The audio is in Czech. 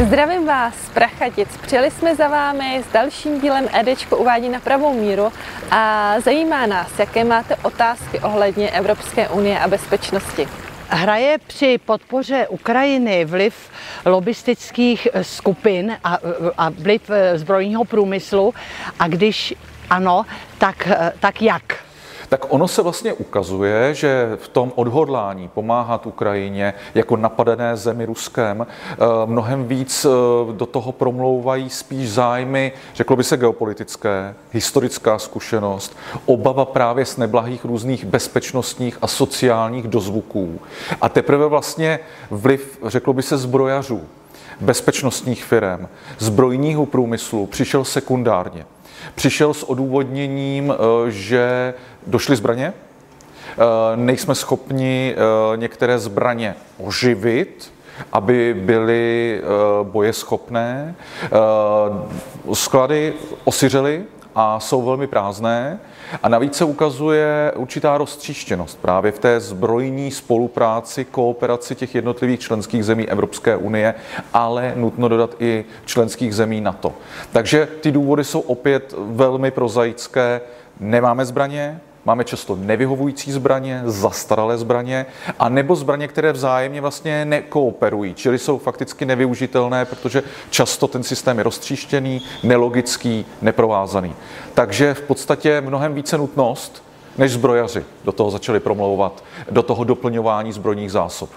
Zdravím vás z Prachatic. Přijeli jsme za vámi s dalším dílem Edečko uvádí na pravou míru a zajímá nás, jaké máte otázky ohledně Evropské unie a bezpečnosti. Hraje při podpoře Ukrajiny vliv lobbystických skupin a vliv zbrojního průmyslu? A když ano, tak jak? Tak ono se vlastně ukazuje, že v tom odhodlání pomáhat Ukrajině jako napadené zemi Ruskem mnohem víc do toho promlouvají spíš zájmy, řeklo by se geopolitické, historická zkušenost, obava právě z neblahých různých bezpečnostních a sociálních dozvuků. A teprve vlastně vliv, řeklo by se, zbrojařů, bezpečnostních firem, zbrojního průmyslu přišel sekundárně. Přišel s odůvodněním, že došly zbraně, nejsme schopni některé zbraně oživit, aby byly bojeschopné. Sklady osiřely a jsou velmi prázdné. A navíc se ukazuje určitá roztříštěnost právě v té zbrojní spolupráci, kooperaci těch jednotlivých členských zemí Evropské unie, ale nutno dodat i členských zemí NATO. Takže ty důvody jsou opět velmi prozaické. Nemáme zbraně, máme často nevyhovující zbraně, zastaralé zbraně, a nebo zbraně, které vzájemně vlastně nekooperují, čili jsou fakticky nevyužitelné, protože často ten systém je roztříštěný, nelogický, neprovázaný. Takže v podstatě mnohem více nutnost, než zbrojaři do toho začali promlouvat, do toho doplňování zbrojních zásob.